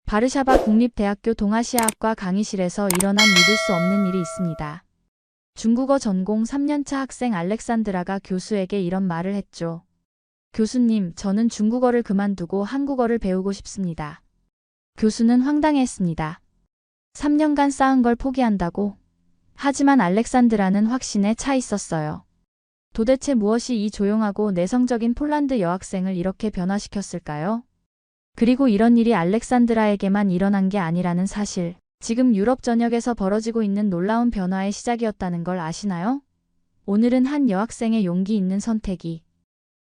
바르샤바 국립대학교 동아시아학과 강의실에서 일어난 믿을 수 없는 일이 있습니다. 중국어 전공 3년차 학생 알렉산드라가 교수에게 이런 말을 했죠. 교수님, 저는 중국어를 그만두고 한국어를 배우고 싶습니다. 교수는 황당해했습니다. 3년간 쌓은 걸 포기한다고? 하지만 알렉산드라는 확신에 차 있었어요. 도대체 무엇이 이 조용하고 내성적인 폴란드 여학생을 이렇게 변화시켰을까요? 그리고 이런 일이 알렉산드라에게만 일어난 게 아니라는 사실, 지금 유럽 전역에서 벌어지고 있는 놀라운 변화의 시작이었다는 걸 아시나요? 오늘은 한 여학생의 용기 있는 선택이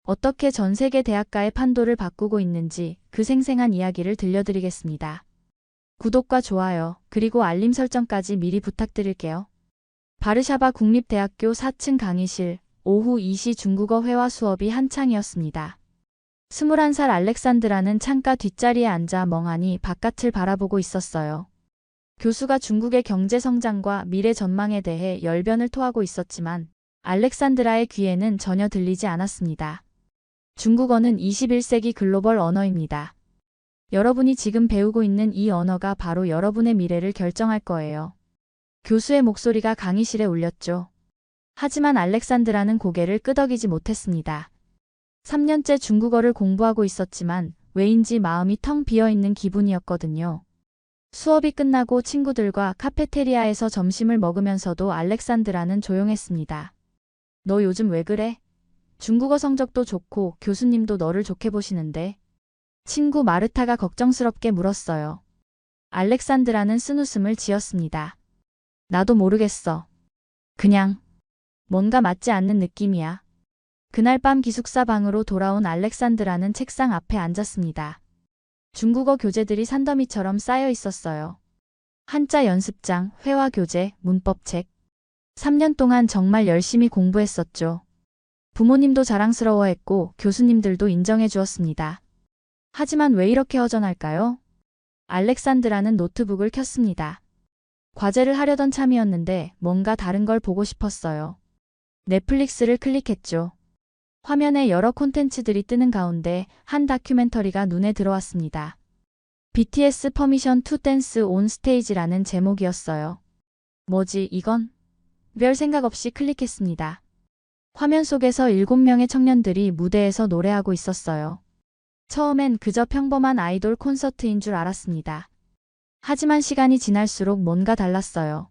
어떻게 전 세계 대학가의 판도를 바꾸고 있는지 그 생생한 이야기를 들려드리겠습니다. 구독과 좋아요, 그리고 알림 설정까지 미리 부탁드릴게요. 바르샤바 국립대학교 4층 강의실, 오후 2시 중국어 회화 수업이 한창이었습니다. 21살 알렉산드라는 창가 뒷자리에 앉아 멍하니 바깥을 바라보고 있었어요. 교수가 중국의 경제 성장과 미래 전망에 대해 열변을 토하고 있었지만 알렉산드라의 귀에는 전혀 들리지 않았습니다. 중국어는 21세기 글로벌 언어입니다. 여러분이 지금 배우고 있는 이 언어가 바로 여러분의 미래를 결정할 거예요. 교수의 목소리가 강의실에 울렸죠. 하지만 알렉산드라는 고개를 끄덕이지 못했습니다. 3년째 중국어를 공부하고 있었지만 왜인지 마음이 텅 비어있는 기분이었거든요. 수업이 끝나고 친구들과 카페테리아에서 점심을 먹으면서도 알렉산드라는 조용했습니다. 너 요즘 왜 그래? 중국어 성적도 좋고 교수님도 너를 좋게 보시는데? 친구 마르타가 걱정스럽게 물었어요. 알렉산드라는 쓴웃음을 지었습니다. 나도 모르겠어. 그냥 뭔가 맞지 않는 느낌이야. 그날 밤 기숙사 방으로 돌아온 알렉산드라는 책상 앞에 앉았습니다. 중국어 교재들이 산더미처럼 쌓여 있었어요. 한자 연습장, 회화 교재, 문법책. 3년 동안 정말 열심히 공부했었죠. 부모님도 자랑스러워했고 교수님들도 인정해 주었습니다. 하지만 왜 이렇게 허전할까요? 알렉산드라는 노트북을 켰습니다. 과제를 하려던 참이었는데 뭔가 다른 걸 보고 싶었어요. 넷플릭스를 클릭했죠. 화면에 여러 콘텐츠들이 뜨는 가운데 한 다큐멘터리가 눈에 들어왔습니다. BTS Permission to Dance on Stage라는 제목이었어요. 뭐지 이건? 별 생각 없이 클릭했습니다. 화면 속에서 7명의 청년들이 무대에서 노래하고 있었어요. 처음엔 그저 평범한 아이돌 콘서트인 줄 알았습니다. 하지만 시간이 지날수록 뭔가 달랐어요.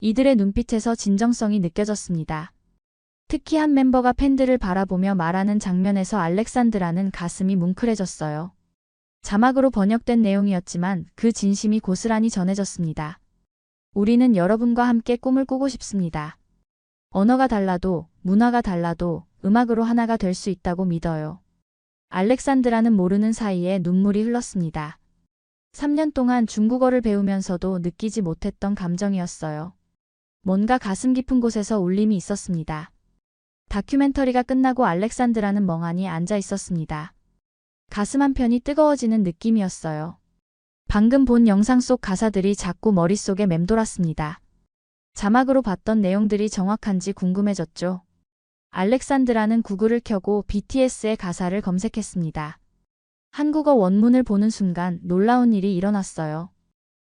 이들의 눈빛에서 진정성이 느껴졌습니다. 특히 한 멤버가 팬들을 바라보며 말하는 장면에서 알렉산드라는 가슴이 뭉클해졌어요. 자막으로 번역된 내용이었지만 그 진심이 고스란히 전해졌습니다. 우리는 여러분과 함께 꿈을 꾸고 싶습니다. 언어가 달라도, 문화가 달라도 음악으로 하나가 될 수 있다고 믿어요. 알렉산드라는 모르는 사이에 눈물이 흘렀습니다. 3년 동안 중국어를 배우면서도 느끼지 못했던 감정이었어요. 뭔가 가슴 깊은 곳에서 울림이 있었습니다. 다큐멘터리가 끝나고 알렉산드라는 멍하니 앉아 있었습니다. 가슴 한편이 뜨거워지는 느낌이었어요. 방금 본 영상 속 가사들이 자꾸 머릿속에 맴돌았습니다. 자막으로 봤던 내용들이 정확한지 궁금해졌죠. 알렉산드라는 구글을 켜고 BTS의 가사를 검색했습니다. 한국어 원문을 보는 순간 놀라운 일이 일어났어요.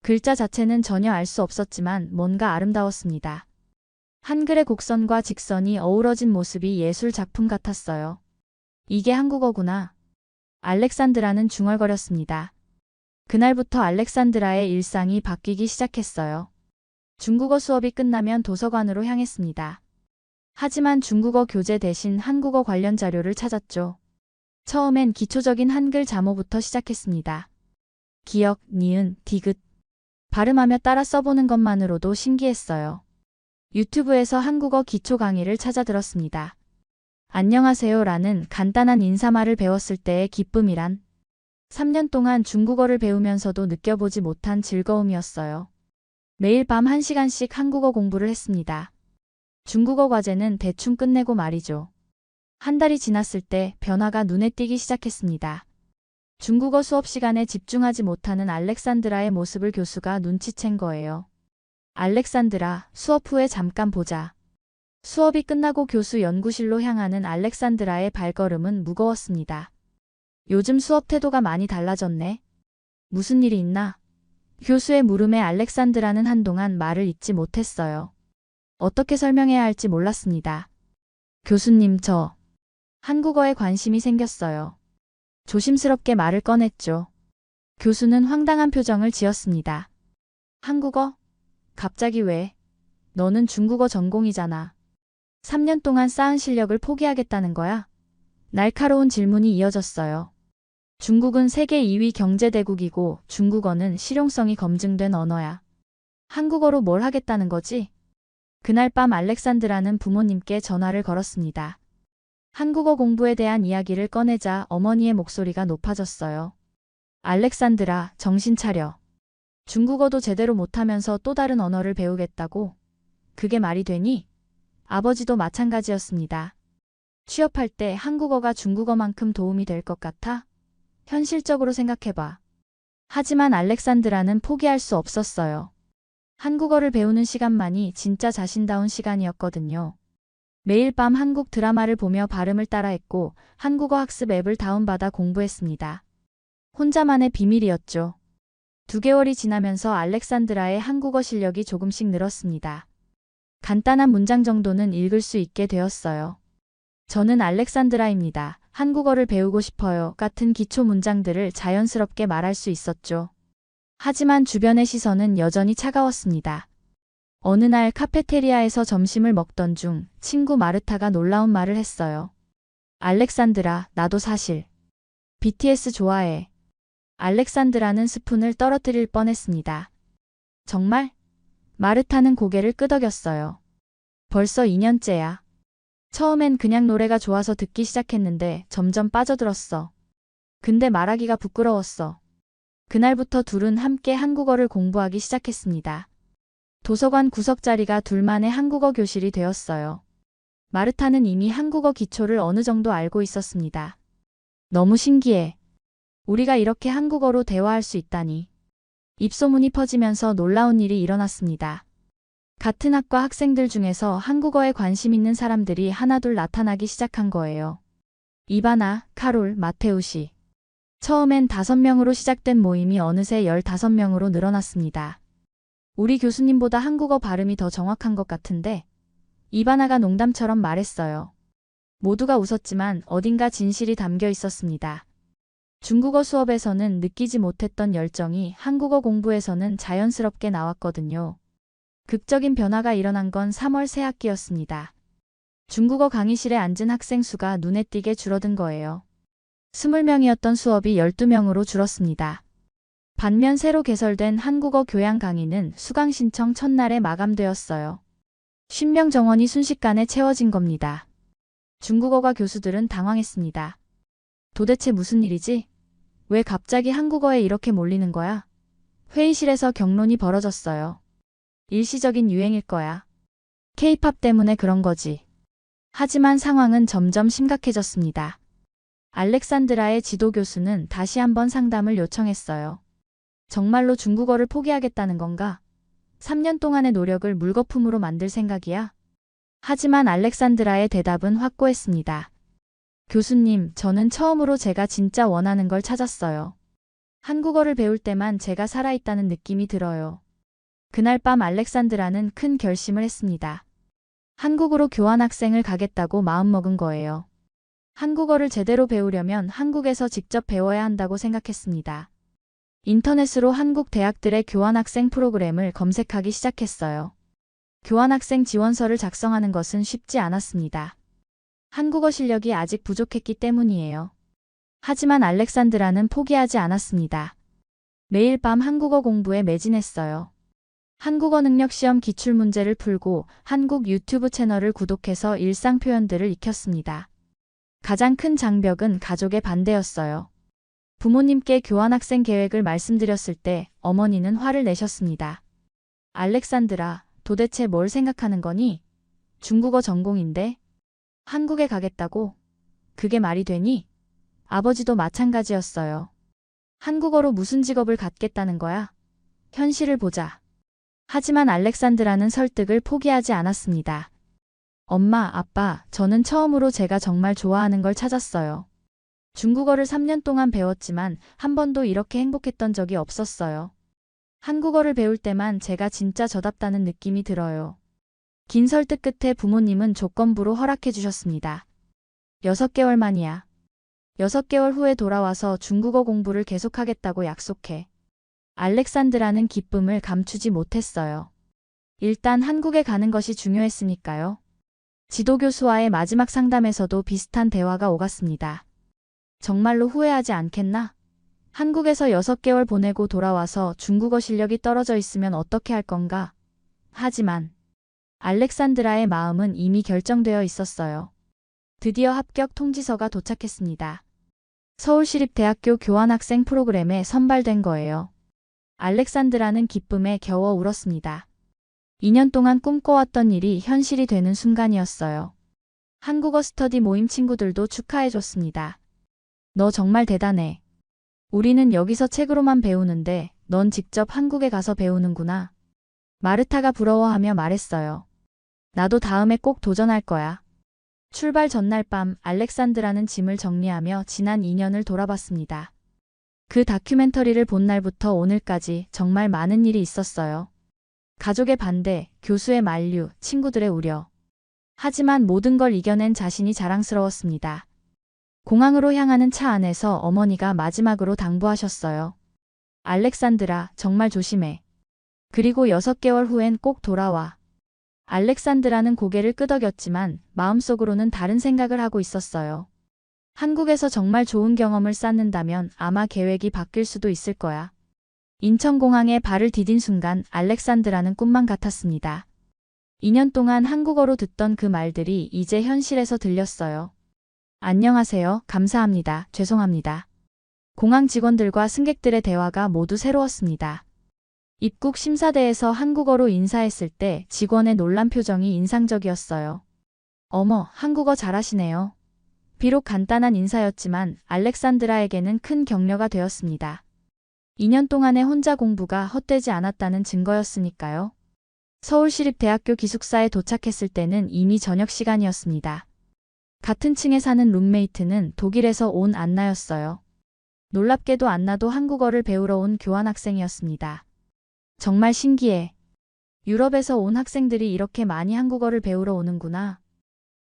글자 자체는 전혀 알 수 없었지만 뭔가 아름다웠습니다. 한글의 곡선과 직선이 어우러진 모습이 예술 작품 같았어요. 이게 한국어구나. 알렉산드라는 중얼거렸습니다. 그날부터 알렉산드라의 일상이 바뀌기 시작했어요. 중국어 수업이 끝나면 도서관으로 향했습니다. 하지만 중국어 교재 대신 한국어 관련 자료를 찾았죠. 처음엔 기초적인 한글 자모부터 시작했습니다. 기역, 니은, 디귿. 발음하며 따라 써보는 것만으로도 신기했어요. 유튜브에서 한국어 기초 강의를 찾아 들었습니다. 안녕하세요 라는 간단한 인사말을 배웠을 때의 기쁨이란 3년 동안 중국어를 배우면서도 느껴보지 못한 즐거움이었어요. 매일 밤 1시간씩 한국어 공부를 했습니다. 중국어 과제는 대충 끝내고 말이죠. 한 달이 지났을 때 변화가 눈에 띄기 시작했습니다. 중국어 수업 시간에 집중하지 못하는 알렉산드라의 모습을 교수가 눈치챈 거예요. 알렉산드라, 수업 후에 잠깐 보자. 수업이 끝나고 교수 연구실로 향하는 알렉산드라의 발걸음은 무거웠습니다. 요즘 수업 태도가 많이 달라졌네. 무슨 일이 있나? 교수의 물음에 알렉산드라는 한동안 말을 잇지 못했어요. 어떻게 설명해야 할지 몰랐습니다. 교수님, 저 한국어에 관심이 생겼어요. 조심스럽게 말을 꺼냈죠. 교수는 황당한 표정을 지었습니다. 한국어? 갑자기 왜? 너는 중국어 전공이잖아. 3년 동안 쌓은 실력을 포기하겠다는 거야? 날카로운 질문이 이어졌어요. 중국은 세계 2위 경제대국이고 중국어는 실용성이 검증된 언어야. 한국어로 뭘 하겠다는 거지? 그날 밤 알렉산드라는 부모님께 전화를 걸었습니다. 한국어 공부에 대한 이야기를 꺼내자 어머니의 목소리가 높아졌어요. 알렉산드라, 정신 차려. 중국어도 제대로 못하면서 또 다른 언어를 배우겠다고? 그게 말이 되니? 아버지도 마찬가지였습니다. 취업할 때 한국어가 중국어만큼 도움이 될 것 같아? 현실적으로 생각해봐. 하지만 알렉산드라는 포기할 수 없었어요. 한국어를 배우는 시간만이 진짜 자신다운 시간이었거든요. 매일 밤 한국 드라마를 보며 발음을 따라했고 한국어 학습 앱을 다운받아 공부했습니다. 혼자만의 비밀이었죠. 2개월이 지나면서 알렉산드라의 한국어 실력이 조금씩 늘었습니다. 간단한 문장 정도는 읽을 수 있게 되었어요. 저는 알렉산드라입니다. 한국어를 배우고 싶어요. 같은 기초 문장들을 자연스럽게 말할 수 있었죠. 하지만 주변의 시선은 여전히 차가웠습니다. 어느 날 카페테리아에서 점심을 먹던 중 친구 마르타가 놀라운 말을 했어요. 알렉산드라, 나도 사실 BTS 좋아해. 알렉산드라는 스푼을 떨어뜨릴 뻔했습니다. 정말? 마르타는 고개를 끄덕였어요. 벌써 2년째야. 처음엔 그냥 노래가 좋아서 듣기 시작했는데 점점 빠져들었어. 근데 말하기가 부끄러웠어. 그날부터 둘은 함께 한국어를 공부하기 시작했습니다. 도서관 구석자리가 둘만의 한국어 교실이 되었어요. 마르타는 이미 한국어 기초를 어느 정도 알고 있었습니다. 너무 신기해. 우리가 이렇게 한국어로 대화할 수 있다니. 입소문이 퍼지면서 놀라운 일이 일어났습니다. 같은 학과 학생들 중에서 한국어에 관심 있는 사람들이 하나둘 나타나기 시작한 거예요. 이바나, 카롤, 마테우시. 처음엔 5명으로 시작된 모임이 어느새 15명으로 늘어났습니다. 우리 교수님보다 한국어 발음이 더 정확한 것 같은데? 이바나가 농담처럼 말했어요. 모두가 웃었지만 어딘가 진실이 담겨 있었습니다. 중국어 수업에서는 느끼지 못했던 열정이 한국어 공부에서는 자연스럽게 나왔거든요. 극적인 변화가 일어난 건 3월 새 학기였습니다. 중국어 강의실에 앉은 학생 수가 눈에 띄게 줄어든 거예요. 20명이었던 수업이 12명으로 줄었습니다. 반면 새로 개설된 한국어 교양 강의는 수강 신청 첫날에 마감되었어요. 50명 정원이 순식간에 채워진 겁니다. 중국어과 교수들은 당황했습니다. 도대체 무슨 일이지? 왜 갑자기 한국어에 이렇게 몰리는 거야? 회의실에서 격론이 벌어졌어요. 일시적인 유행일 거야. K-팝 때문에 그런 거지. 하지만 상황은 점점 심각해졌습니다. 알렉산드라의 지도 교수는 다시 한번 상담을 요청했어요. 정말로 중국어를 포기하겠다는 건가? 3년 동안의 노력을 물거품으로 만들 생각이야? 하지만 알렉산드라의 대답은 확고했습니다. 교수님, 저는 처음으로 제가 진짜 원하는 걸 찾았어요. 한국어를 배울 때만 제가 살아있다는 느낌이 들어요. 그날 밤 알렉산드라는 큰 결심을 했습니다. 한국으로 교환학생을 가겠다고 마음먹은 거예요. 한국어를 제대로 배우려면 한국에서 직접 배워야 한다고 생각했습니다. 인터넷으로 한국 대학들의 교환학생 프로그램을 검색하기 시작했어요. 교환학생 지원서를 작성하는 것은 쉽지 않았습니다. 한국어 실력이 아직 부족했기 때문이에요. 하지만 알렉산드라는 포기하지 않았습니다. 매일 밤 한국어 공부에 매진했어요. 한국어 능력 시험 기출문제를 풀고 한국 유튜브 채널을 구독해서 일상 표현들을 익혔습니다. 가장 큰 장벽은 가족의 반대였어요. 부모님께 교환학생 계획을 말씀드렸을 때 어머니는 화를 내셨습니다. 알렉산드라, 도대체 뭘 생각하는 거니? 중국어 전공인데? 한국에 가겠다고? 그게 말이 되니? 아버지도 마찬가지였어요. 한국어로 무슨 직업을 갖겠다는 거야? 현실을 보자. 하지만 알렉산드라는 설득을 포기하지 않았습니다. 엄마, 아빠, 저는 처음으로 제가 정말 좋아하는 걸 찾았어요. 중국어를 3년 동안 배웠지만 한 번도 이렇게 행복했던 적이 없었어요. 한국어를 배울 때만 제가 진짜 저답다는 느낌이 들어요. 긴 설득 끝에 부모님은 조건부로 허락해 주셨습니다. 6개월 만이야. 6개월 후에 돌아와서 중국어 공부를 계속하겠다고 약속해. 알렉산드라는 기쁨을 감추지 못했어요. 일단 한국에 가는 것이 중요했으니까요. 지도교수와의 마지막 상담에서도 비슷한 대화가 오갔습니다. 정말로 후회하지 않겠나? 한국에서 6개월 보내고 돌아와서 중국어 실력이 떨어져 있으면 어떻게 할 건가? 하지만 알렉산드라의 마음은 이미 결정되어 있었어요. 드디어 합격 통지서가 도착했습니다. 서울시립대학교 교환학생 프로그램에 선발된 거예요. 알렉산드라는 기쁨에 겨워 울었습니다. 2년 동안 꿈꿔왔던 일이 현실이 되는 순간이었어요. 한국어 스터디 모임 친구들도 축하해줬습니다. 너 정말 대단해. 우리는 여기서 책으로만 배우는데 넌 직접 한국에 가서 배우는구나. 마르타가 부러워하며 말했어요. 나도 다음에 꼭 도전할 거야. 출발 전날 밤 알렉산드라는 짐을 정리하며 지난 2년을 돌아봤습니다. 그 다큐멘터리를 본 날부터 오늘까지 정말 많은 일이 있었어요. 가족의 반대, 교수의 만류, 친구들의 우려. 하지만 모든 걸 이겨낸 자신이 자랑스러웠습니다. 공항으로 향하는 차 안에서 어머니가 마지막으로 당부하셨어요. 알렉산드라, 정말 조심해. 그리고 6개월 후엔 꼭 돌아와. 알렉산드라는 고개를 끄덕였지만 마음속으로는 다른 생각을 하고 있었어요. 한국에서 정말 좋은 경험을 쌓는다면 아마 계획이 바뀔 수도 있을 거야. 인천공항에 발을 디딘 순간 알렉산드라는 꿈만 같았습니다. 2년 동안 한국어로 듣던 그 말들이 이제 현실에서 들렸어요. 안녕하세요. 감사합니다. 죄송합니다. 공항 직원들과 승객들의 대화가 모두 새로웠습니다. 입국 심사대에서 한국어로 인사했을 때 직원의 놀란 표정이 인상적이었어요. 어머, 한국어 잘하시네요. 비록 간단한 인사였지만 알렉산드라에게는 큰 격려가 되었습니다. 2년 동안의 혼자 공부가 헛되지 않았다는 증거였으니까요. 서울시립대학교 기숙사에 도착했을 때는 이미 저녁 시간이었습니다. 같은 층에 사는 룸메이트는 독일에서 온 안나였어요. 놀랍게도 안나도 한국어를 배우러 온 교환학생이었습니다. 정말 신기해. 유럽에서 온 학생들이 이렇게 많이 한국어를 배우러 오는구나.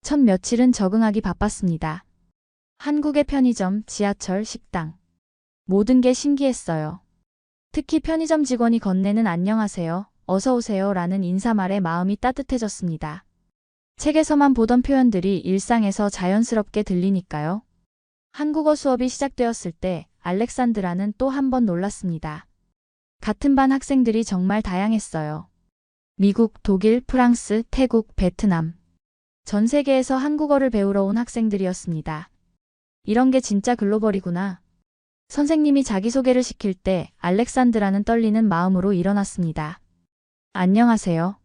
첫 며칠은 적응하기 바빴습니다. 한국의 편의점, 지하철, 식당. 모든 게 신기했어요. 특히 편의점 직원이 건네는 안녕하세요, 어서 오세요 라는 인사말에 마음이 따뜻해졌습니다. 책에서만 보던 표현들이 일상에서 자연스럽게 들리니까요. 한국어 수업이 시작되었을 때 알렉산드라는 또 한 번 놀랐습니다. 같은 반 학생들이 정말 다양했어요. 미국, 독일, 프랑스, 태국, 베트남. 전 세계에서 한국어를 배우러 온 학생들이었습니다. 이런 게 진짜 글로벌이구나. 선생님이 자기소개를 시킬 때 알렉산드라는 떨리는 마음으로 일어났습니다. 안녕하세요.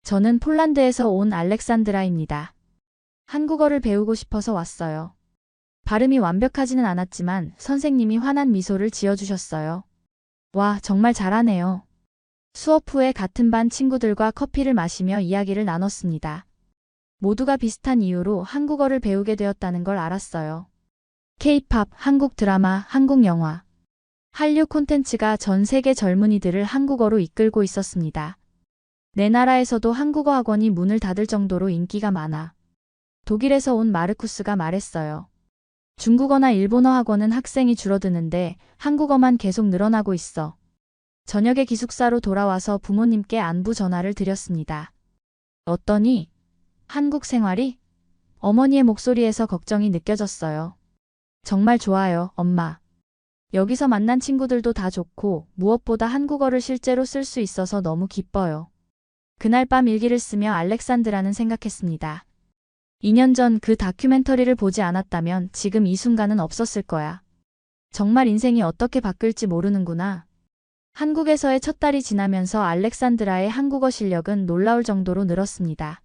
저는 폴란드에서 온 알렉산드라입니다. 한국어를 배우고 싶어서 왔어요. 발음이 완벽하지는 않았지만 선생님이 환한 미소를 지어주셨어요. 와, 정말 잘하네요. 수업 후에 같은 반 친구들과 커피를 마시며 이야기를 나눴습니다. 모두가 비슷한 이유로 한국어를 배우게 되었다는 걸 알았어요. K-팝, 한국 드라마, 한국 영화. 한류 콘텐츠가 전 세계 젊은이들을 한국어로 이끌고 있었습니다. 내 나라에서도 한국어 학원이 문을 닫을 정도로 인기가 많아. 독일에서 온 마르쿠스가 말했어요. 중국어나 일본어 학원은 학생이 줄어드는데 한국어만 계속 늘어나고 있어. 저녁에 기숙사로 돌아와서 부모님께 안부 전화를 드렸습니다. 어떠니? 한국 생활이? 어머니의 목소리에서 걱정이 느껴졌어요. 정말 좋아요, 엄마. 여기서 만난 친구들도 다 좋고 무엇보다 한국어를 실제로 쓸 수 있어서 너무 기뻐요. 그날 밤 일기를 쓰며 알렉산드라는 생각했습니다. 2년 전 그 다큐멘터리를 보지 않았다면 지금 이 순간은 없었을 거야. 정말 인생이 어떻게 바뀔지 모르는구나. 한국에서의 첫 달이 지나면서 알렉산드라의 한국어 실력은 놀라울 정도로 늘었습니다.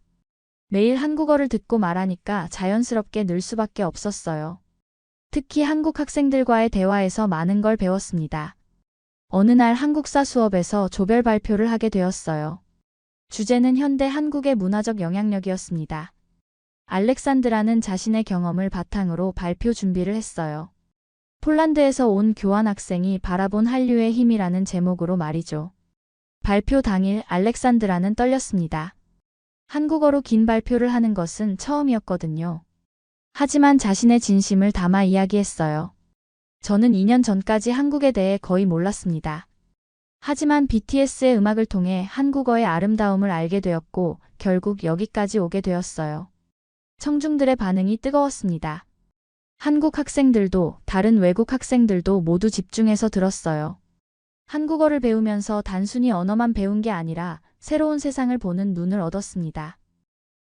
매일 한국어를 듣고 말하니까 자연스럽게 늘 수밖에 없었어요. 특히 한국 학생들과의 대화에서 많은 걸 배웠습니다. 어느 날 한국사 수업에서 조별 발표를 하게 되었어요. 주제는 현대 한국의 문화적 영향력이었습니다. 알렉산드라는 자신의 경험을 바탕으로 발표 준비를 했어요. 폴란드에서 온 교환학생이 바라본 한류의 힘이라는 제목으로 말이죠. 발표 당일 알렉산드라는 떨렸습니다. 한국어로 긴 발표를 하는 것은 처음이었거든요. 하지만 자신의 진심을 담아 이야기했어요. 저는 2년 전까지 한국에 대해 거의 몰랐습니다. 하지만 BTS의 음악을 통해 한국어의 아름다움을 알게 되었고 결국 여기까지 오게 되었어요. 청중들의 반응이 뜨거웠습니다. 한국 학생들도 다른 외국 학생들도 모두 집중해서 들었어요. 한국어를 배우면서 단순히 언어만 배운 게 아니라 새로운 세상을 보는 눈을 얻었습니다.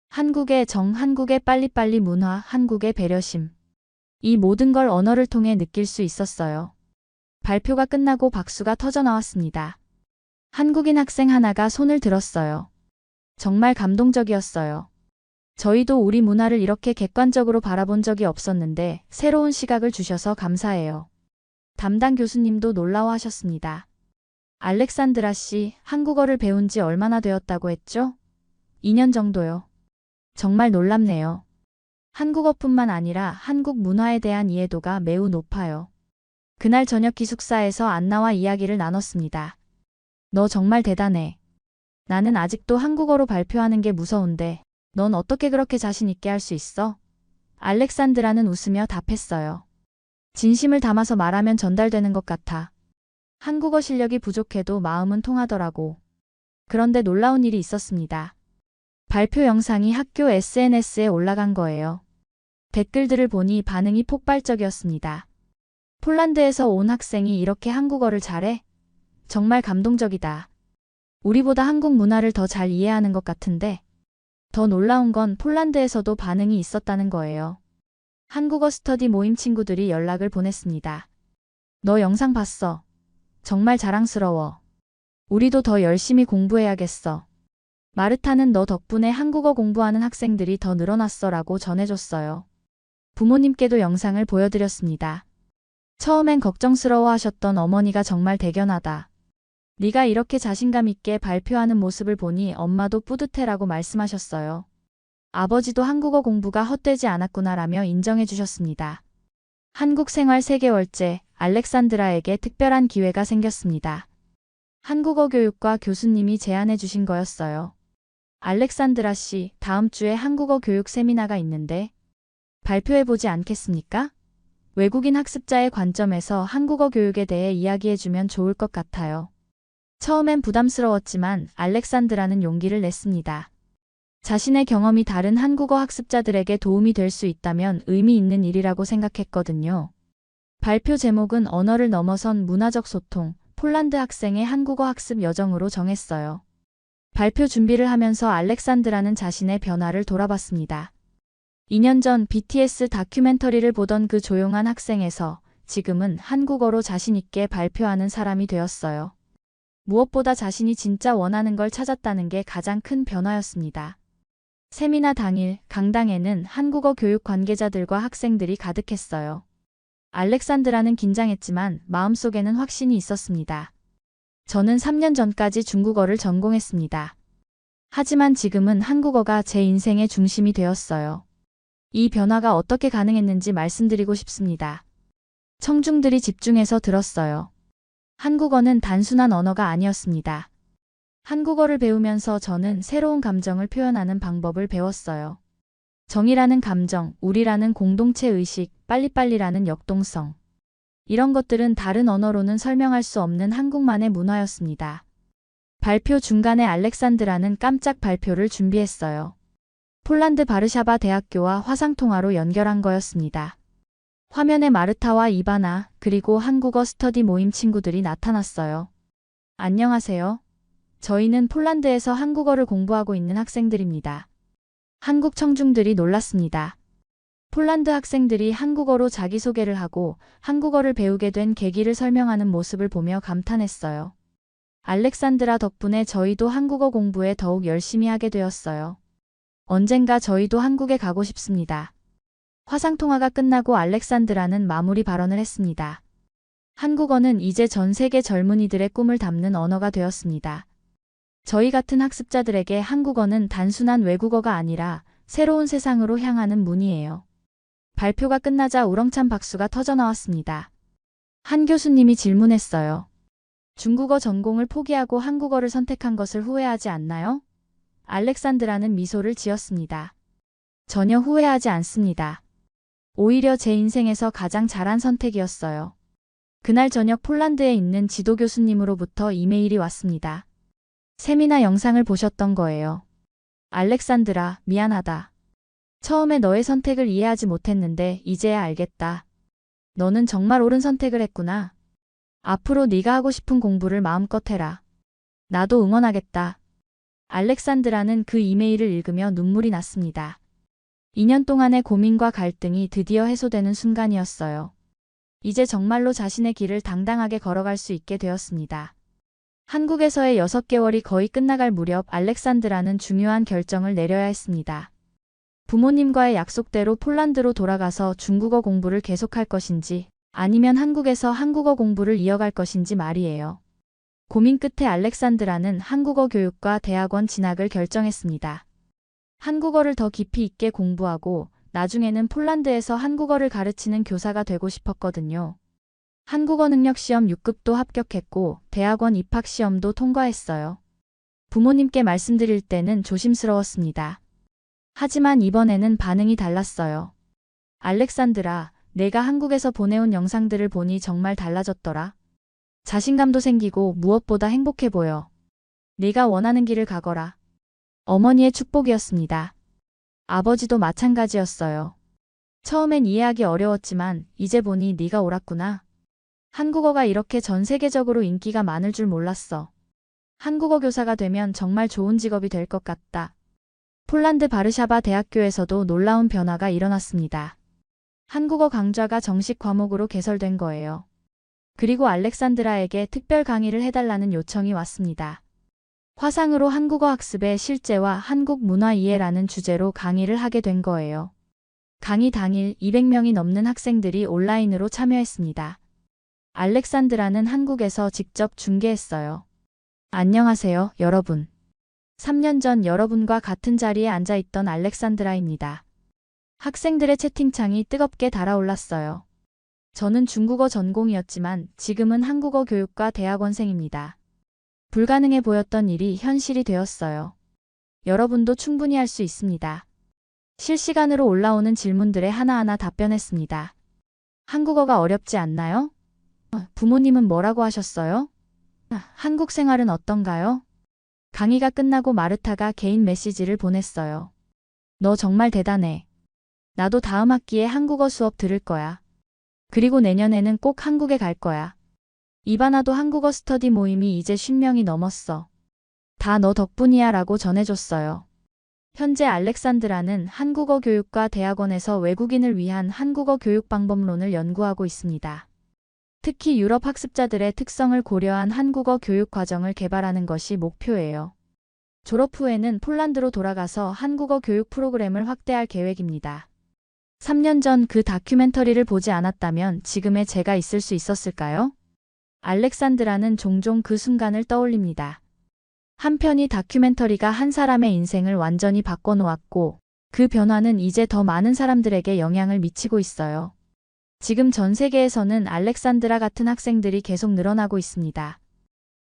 한국의 정, 한국의 빨리빨리 문화, 한국의 배려심. 이 모든 걸 언어를 통해 느낄 수 있었어요. 발표가 끝나고 박수가 터져 나왔습니다. 한국인 학생 하나가 손을 들었어요. 정말 감동적이었어요. 저희도 우리 문화를 이렇게 객관적으로 바라본 적이 없었는데 새로운 시각을 주셔서 감사해요. 담당 교수님도 놀라워하셨습니다. 알렉산드라 씨, 한국어를 배운 지 얼마나 되었다고 했죠? 2년 정도요. 정말 놀랍네요. 한국어뿐만 아니라 한국 문화에 대한 이해도가 매우 높아요. 그날 저녁 기숙사에서 안나와 이야기를 나눴습니다. 너 정말 대단해. 나는 아직도 한국어로 발표하는 게 무서운데 넌 어떻게 그렇게 자신 있게 할 수 있어? 알렉산드라는 웃으며 답했어요. 진심을 담아서 말하면 전달되는 것 같아. 한국어 실력이 부족해도 마음은 통하더라고. 그런데 놀라운 일이 있었습니다. 발표 영상이 학교 SNS에 올라간 거예요. 댓글들을 보니 반응이 폭발적이었습니다. 폴란드에서 온 학생이 이렇게 한국어를 잘해? 정말 감동적이다. 우리보다 한국 문화를 더 잘 이해하는 것 같은데? 더 놀라운 건 폴란드에서도 반응이 있었다는 거예요. 한국어 스터디 모임 친구들이 연락을 보냈습니다. 너 영상 봤어. 정말 자랑스러워. 우리도 더 열심히 공부해야겠어. 마르타는 너 덕분에 한국어 공부하는 학생들이 더 늘어났어 라고 전해줬어요. 부모님께도 영상을 보여드렸습니다. 처음엔 걱정스러워 하셨던 어머니가 정말 대견하다. 네가 이렇게 자신감 있게 발표하는 모습을 보니 엄마도 뿌듯해라고 말씀하셨어요. 아버지도 한국어 공부가 헛되지 않았구나라며 인정해 주셨습니다. 한국 생활 3개월째 알렉산드라에게 특별한 기회가 생겼습니다. 한국어 교육과 교수님이 제안해 주신 거였어요. 알렉산드라 씨, 다음 주에 한국어 교육 세미나가 있는데 발표해보지 않겠습니까? 외국인 학습자의 관점에서 한국어 교육에 대해 이야기해주면 좋을 것 같아요. 처음엔 부담스러웠지만 알렉산드라는 용기를 냈습니다. 자신의 경험이 다른 한국어 학습자들에게 도움이 될 수 있다면 의미 있는 일이라고 생각했거든요. 발표 제목은 언어를 넘어선 문화적 소통, 폴란드 학생의 한국어 학습 여정으로 정했어요. 발표 준비를 하면서 알렉산드라는 자신의 변화를 돌아봤습니다. 2년 전 BTS 다큐멘터리를 보던 그 조용한 학생에서 지금은 한국어로 자신 있게 발표하는 사람이 되었어요. 무엇보다 자신이 진짜 원하는 걸 찾았다는 게 가장 큰 변화였습니다. 세미나 당일 강당에는 한국어 교육 관계자들과 학생들이 가득했어요. 알렉산드라는 긴장했지만 마음속에는 확신이 있었습니다. 저는 3년 전까지 중국어를 전공했습니다. 하지만 지금은 한국어가 제 인생의 중심이 되었어요. 이 변화가 어떻게 가능했는지 말씀드리고 싶습니다. 청중들이 집중해서 들었어요. 한국어는 단순한 언어가 아니었습니다. 한국어를 배우면서 저는 새로운 감정을 표현하는 방법을 배웠어요. 정이라는 감정, 우리라는 공동체 의식, 빨리빨리라는 역동성. 이런 것들은 다른 언어로는 설명할 수 없는 한국만의 문화였습니다. 발표 중간에 알렉산드라는 깜짝 발표를 준비했어요. 폴란드 바르샤바 대학교와 화상통화로 연결한 거였습니다. 화면에 마르타와 이바나 그리고 한국어 스터디 모임 친구들이 나타났어요. 안녕하세요. 저희는 폴란드에서 한국어를 공부하고 있는 학생들입니다. 한국 청중들이 놀랐습니다. 폴란드 학생들이 한국어로 자기소개를 하고 한국어를 배우게 된 계기를 설명하는 모습을 보며 감탄했어요. 알렉산드라 덕분에 저희도 한국어 공부에 더욱 열심히 하게 되었어요. 언젠가 저희도 한국에 가고 싶습니다. 화상통화가 끝나고 알렉산드라는 마무리 발언을 했습니다. 한국어는 이제 전 세계 젊은이들의 꿈을 담는 언어가 되었습니다. 저희 같은 학습자들에게 한국어는 단순한 외국어가 아니라 새로운 세상으로 향하는 문이에요. 발표가 끝나자 우렁찬 박수가 터져나왔습니다. 한 교수님이 질문했어요. 중국어 전공을 포기하고 한국어를 선택한 것을 후회하지 않나요? 알렉산드라는 미소를 지었습니다. 전혀 후회하지 않습니다. 오히려 제 인생에서 가장 잘한 선택이었어요. 그날 저녁 폴란드에 있는 지도 교수님으로부터 이메일이 왔습니다. 세미나 영상을 보셨던 거예요. 알렉산드라, 미안하다. 처음에 너의 선택을 이해하지 못했는데 이제야 알겠다. 너는 정말 옳은 선택을 했구나. 앞으로 네가 하고 싶은 공부를 마음껏 해라. 나도 응원하겠다. 알렉산드라는 그 이메일을 읽으며 눈물이 났습니다. 2년 동안의 고민과 갈등이 드디어 해소되는 순간이었어요. 이제 정말로 자신의 길을 당당하게 걸어갈 수 있게 되었습니다. 한국에서의 6개월이 거의 끝나갈 무렵 알렉산드라는 중요한 결정을 내려야 했습니다. 부모님과의 약속대로 폴란드로 돌아가서 중국어 공부를 계속할 것인지 아니면 한국에서 한국어 공부를 이어갈 것인지 말이에요. 고민 끝에 알렉산드라는 한국어 교육과 대학원 진학을 결정했습니다. 한국어를 더 깊이 있게 공부하고 나중에는 폴란드에서 한국어를 가르치는 교사가 되고 싶었거든요. 한국어 능력 시험 6급도 합격했고 대학원 입학 시험도 통과했어요. 부모님께 말씀드릴 때는 조심스러웠습니다. 하지만 이번에는 반응이 달랐어요. 알렉산드라, 내가 한국에서 보내온 영상들을 보니 정말 달라졌더라. 자신감도 생기고 무엇보다 행복해 보여. 네가 원하는 길을 가거라. 어머니의 축복이었습니다. 아버지도 마찬가지였어요. 처음엔 이해하기 어려웠지만 이제 보니 네가 옳았구나. 한국어가 이렇게 전 세계적으로 인기가 많을 줄 몰랐어. 한국어 교사가 되면 정말 좋은 직업이 될 것 같다. 폴란드 바르샤바 대학교에서도 놀라운 변화가 일어났습니다. 한국어 강좌가 정식 과목으로 개설된 거예요. 그리고 알렉산드라에게 특별 강의를 해달라는 요청이 왔습니다. 화상으로 한국어 학습의 실제와 한국 문화 이해라는 주제로 강의를 하게 된 거예요. 강의 당일 200명이 넘는 학생들이 온라인으로 참여했습니다. 알렉산드라는 한국에서 직접 중계했어요. 안녕하세요, 여러분. 3년 전 여러분과 같은 자리에 앉아있던 알렉산드라입니다. 학생들의 채팅창이 뜨겁게 달아올랐어요. 저는 중국어 전공이었지만 지금은 한국어 교육과 대학원생입니다. 불가능해 보였던 일이 현실이 되었어요. 여러분도 충분히 할 수 있습니다. 실시간으로 올라오는 질문들에 하나하나 답변했습니다. 한국어가 어렵지 않나요? 부모님은 뭐라고 하셨어요? 한국 생활은 어떤가요? 강의가 끝나고 마르타가 개인 메시지를 보냈어요. 너 정말 대단해. 나도 다음 학기에 한국어 수업 들을 거야. 그리고 내년에는 꼭 한국에 갈 거야. 이바나도 한국어 스터디 모임이 이제 50명이 넘었어. 다 너 덕분이야 라고 전해줬어요. 현재 알렉산드라는 한국어 교육과 대학원에서 외국인을 위한 한국어 교육 방법론을 연구하고 있습니다. 특히 유럽 학습자들의 특성을 고려한 한국어 교육 과정을 개발하는 것이 목표예요. 졸업 후에는 폴란드로 돌아가서 한국어 교육 프로그램을 확대할 계획입니다. 3년 전 그 다큐멘터리를 보지 않았다면 지금의 제가 있을 수 있었을까요? 알렉산드라는 종종 그 순간을 떠올립니다. 한편 이 다큐멘터리가 한 사람의 인생을 완전히 바꿔놓았고 그 변화는 이제 더 많은 사람들에게 영향을 미치고 있어요. 지금 전 세계에서는 알렉산드라 같은 학생들이 계속 늘어나고 있습니다.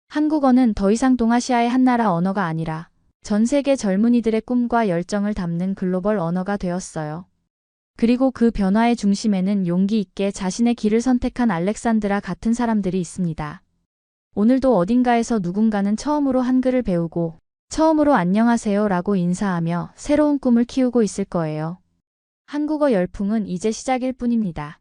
한국어는 더 이상 동아시아의 한 나라 언어가 아니라 전 세계 젊은이들의 꿈과 열정을 담는 글로벌 언어가 되었어요. 그리고 그 변화의 중심에는 용기 있게 자신의 길을 선택한 알렉산드라 같은 사람들이 있습니다. 오늘도 어딘가에서 누군가는 처음으로 한글을 배우고 처음으로 안녕하세요 라고 인사하며 새로운 꿈을 키우고 있을 거예요. 한국어 열풍은 이제 시작일 뿐입니다.